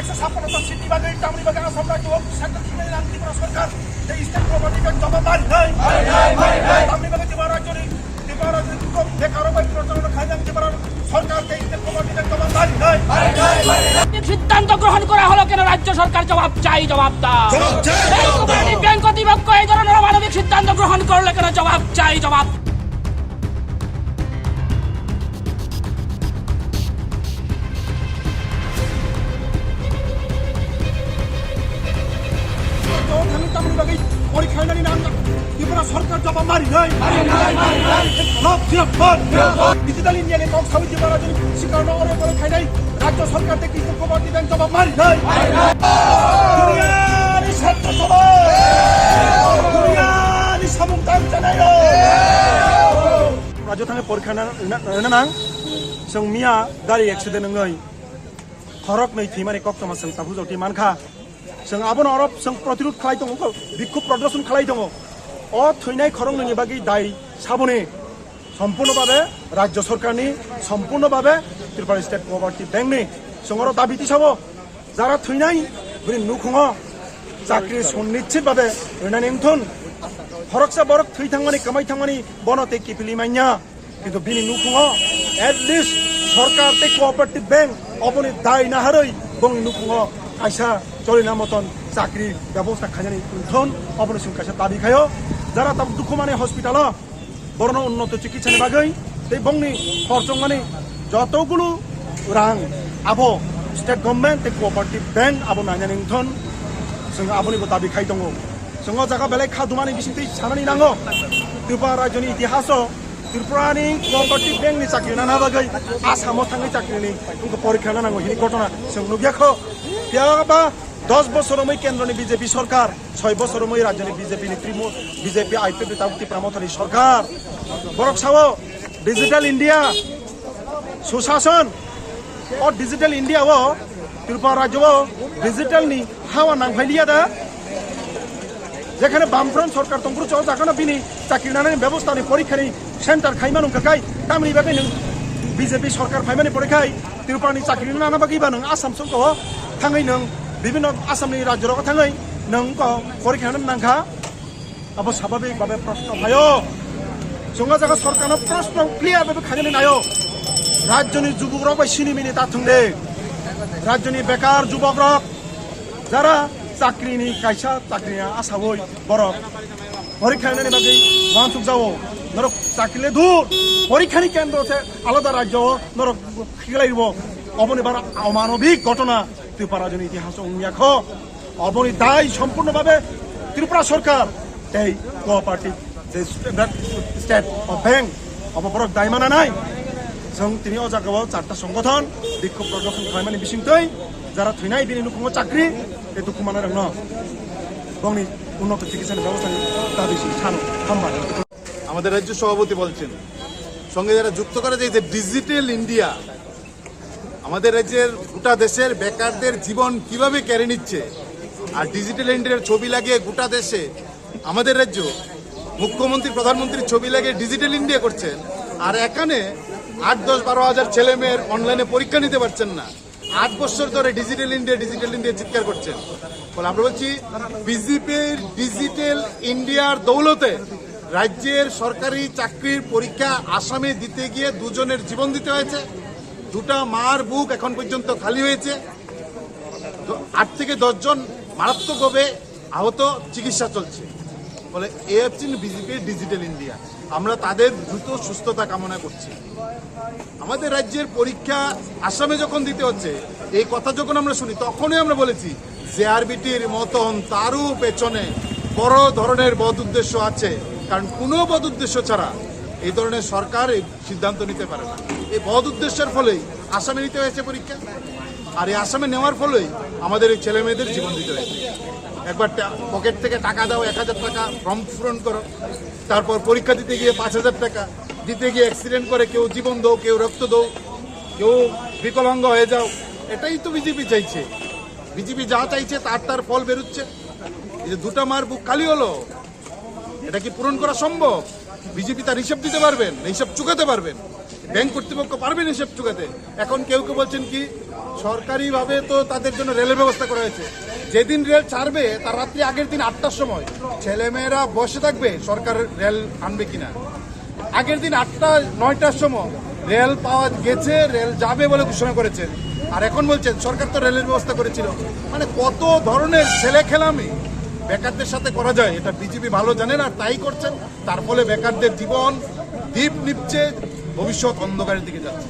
156টা city বাগে টামরি বাগে আসাম রাজ্য সেন্ট্রাল গভর্নমেন্ট ত্রিপুরা সরকার এই স্টেট প্রপার্টি ব্যাংক জবাবদারি নাই টামরি বাগে ত্রিপুরা রাজ্যের বেকার প্রচলন খাইলাম ত্রিপুরা সরকারকে স্টেট প্রপার্টি ব্যাংক জবাবদারি নাই। সিদ্ধান্ত গ্রহণ করা হলো কেন? রাজ্য সরকার জবাব চাই, জবাব দাও। ব্যাংক কর্তৃপক্ষ এই ধরনের অমানবিক সিদ্ধান্ত গ্রহণ করলে কেন? জবাব চাই, জবাব। ত্রিপুরা সরকার জবাবদারি নাই। ডিজিটাল ইন্ডিয়া নেটওয়ার্ক সমিতি শিকার নগরের পরীক্ষা নাই। রাজ্য সরকার থেকে প্রপার্টি ব্যাংক জবাবদারি নাই। রাজ্য थांनाय परीक्षा नां जों मिया गारि एक्सिडेन्ट नङै खरक नै थैमानि कक्टमा जों ताबु जति मानखा जों आबन अरब जों प्रतिरोध खालाय दङ बिक्षोभ प्रदर्शन खालाय दङ अ थैनाय खरक नङै बागै दाय साबने सम्पूर्णभावे राज्य सरकारनि सम्पूर्णभावे त्रिपुरा स्टेट प्रपार्टी बैंकनि जोंर दाबिति साबो जारा थैनाय बिनि नुखुङो चाकरि सुनिश्चितभावे होनानै थुन खरकसा बरक थै थांमानि कमाय थांमानि बनते किपिलि मान्या किन्तु बिनि नुखुङो एटलिस्ट सरकार ते कोअपारेटिभ बैंक अपनि दाय नाहारै बंनि नुखुङो आइसा चलिना मतन चाकरि व्यवस्था खानानै उन्थन अपनि सुं काइसा दाबि खायो जारा ताब दुखुमाने हस्पिटाल बरन उन्नत चिकित्सानि बागै ते बंनि खरचंमानि जतगुलो रां आबो स्टेट गभर्नमेन्ट ते कोअपारेटिभ बैंक आबो नायनानै उन्थन जों आबनिबो दाबि खाय दङ जोङो जागा बेलेग खादुमानि बिसिंथि सानानै नांगौ त्रिपुरा राज्यनि इतिहास त्रिपुरानि कोअपारेटिभ बैंकनि चाकरि नाना बागै आसामाव थांनाय चाकरिनि उनखौ परीक्षा नांगौ हिनि घटना जों नुगियाखौ बेयाबा 10 বছরमै केन्द्रनि बीजेपी सरकार 6 বছরमै राज्यनि बीजेपी आईपीपी त्रिपुरा सरकार बरक सावो डिजिटल इंडिया सुशासन और डिजिटल इंडिया वो त्रिपुरा राज्य डिजिटलनि हावा नांफायलिया दा जेखाने बामफ्रन सरकार तंग्रु चो जाखाना बिनि चाकरि नानायनि व्यवस्थानि परीक्षानि सेन्टार खायमानु काकाय तामनि बागै नों बीजेपी सरकार फायमानि परीक्षाय त्रिपुरानि चाकरि नाना बागैबा नों आसाम सरकार थाङै नों विभिन्न आसामनि राज्यराव थाङै नों परीक्षा नांखा अब स्वाभाविक भावे प्रश्न भयो जोंगा जागा सरकारनो प्रश्न क्लियर भावे खायनानै नायो राज्यनि जुबकरक बाय सिनिमिनि दाथुंदे राज्यनि बेकार जुबकरक जारा चाकरिनि कायसा चाकरिया आसावै बरक परीक्षा नायनायनि बागै वानसुक जावो नरक चाकरिले दूर परीक्षानि केन्द्र आलादा राज्य नरक खिलायबो अबनि बार अमानबिक घटना त्रिपुरा राज्यनि इतिहास उन्याखो अबनि दाय सम्पूर्णभावे त्रिपुरा सरकार तै कोअपारेटिभ स्टेट बैंक अब बरक दाय माना नाय जों तिनि अ जागायाव 4टा संगठन बिक्षोभ प्रदर्शन खालामनायनि बिसिंथै যারা थैनाय बिनि नुखुङो चाकरि ए दुखुमाना रंनो बंनि उन्नत चिकित्सानि ব্যবস্থাनि दाबि सानो धन्यवाद। আমাদের রাজ্য সভাপতি বলছেন সঙ্গে যারা যুক্ত করে যে ডিজিটাল ইন্ডিয়া আমাদের রাজ্যের গোটা দেশের বেকারদের জীবন কিভাবে কেড়ে নিচ্ছে আর ডিজিটাল ইন্ডিয়ার ছবি লাগিয়ে গোটা দেশে আমাদের রাজ্য মুখ্যমন্ত্রী প্রধানমন্ত্রীর ছবি লাগিয়ে ডিজিটাল ইন্ডিয়া করছেন আর এখানে 8-10-12 হাজার ছেলে মেয়ের অনলাইনে পরীক্ষা নিতে পারছেন না 8 বছর ধরে ডিজিটাল ইন্ডিয়া চিৎকার করছেন বলে আমরা বলছি বিজেপির ডিজিটাল ইন্ডিয়ার দৌলতে রাজ্যের সরকারি চাকরির পরীক্ষা আসামে দিতে গিয়ে দুজনের জীবন দিতে হয়েছে দুটা মার বুক এখন পর্যন্ত খালি হয়েছে 8 থেকে 10 জন মারাত্মকভাবে আহত চিকিৎসা চলছে বলে এ হচ্ছে বিজেপির ডিজিটাল ইন্ডিয়া আমরা তাদের দ্রুত সুস্থতা কামনা করছি। আমাদের রাজ্যের পরীক্ষা আসামে যখন দিতে হচ্ছে এই কথা যখন আমরা শুনি তখনই আমরা বলেছি জেআরবিটির মতন তারও পেছনে বড় ধরনের বদ উদ্দেশ্য আছে কারণ কোনো বদ উদ্দেশ্য ছাড়া এই ধরনের সরকার এই সিদ্ধান্ত নিতে পারে না এই বদ উদ্দেশ্যের ফলেই আসামে নিতে হয়েছে পরীক্ষা আর এই আসামে নেওয়ার ফলেই আমাদের এই ছেলে মেয়েদের জীবন দিতে হয়েছে একবার পকেট থেকে টাকা দাও 1000 টাকা ফর্ম পূরণ করো তারপর পরীক্ষা দিতে গিয়ে 5000 টাকা দিতে গিয়ে অ্যাক্সিডেন্ট করে কেউ জীবন দাও কেউ রক্ত দাও কেউ বিকলাঙ্গ হয়ে যাও এটাই তো বিজেপি চাইছে বিজেপি যা চাইছে তার ফল বেরোচ্ছে এই যে দুটা মার বুক খালি হলো এটা কি পূরণ করা সম্ভব বিজেপি তার হিসাব দিতে পারবেন হিসাব চুকাতে পারবেন ব্যাংক কর্তৃপক্ষ পারবেন হিসেব চুকাতে। এখন কেউ কেউ বলছেন কি সরকারিভাবে তো তাদের জন্য রেলের ব্যবস্থা করা হয়েছে, যেদিন রেল ছাড়বে তার রাত্রি আগের দিন 8টার সময় ছেলেমেয়েরা বসে থাকবে সরকার রেল আনবে কিনা। আগের দিন 8টা-9টার সময় রেল পাওয়া গেছে, রেল যাবে বলে ঘোষণা করেছেন, আর এখন বলছেন সরকার তো রেলের ব্যবস্থা করেছিল। মানে কত ধরনের ছেলে খেলামি বেকারদের সাথে করা যায় এটা বিজেপি ভালো জানেন, আর তাই করছেন। তার ফলে বেকারদের জীবন দ্বীপ নিচ্ছে, ভবিষ্যৎ অন্ধকারের দিকে যাচ্ছে।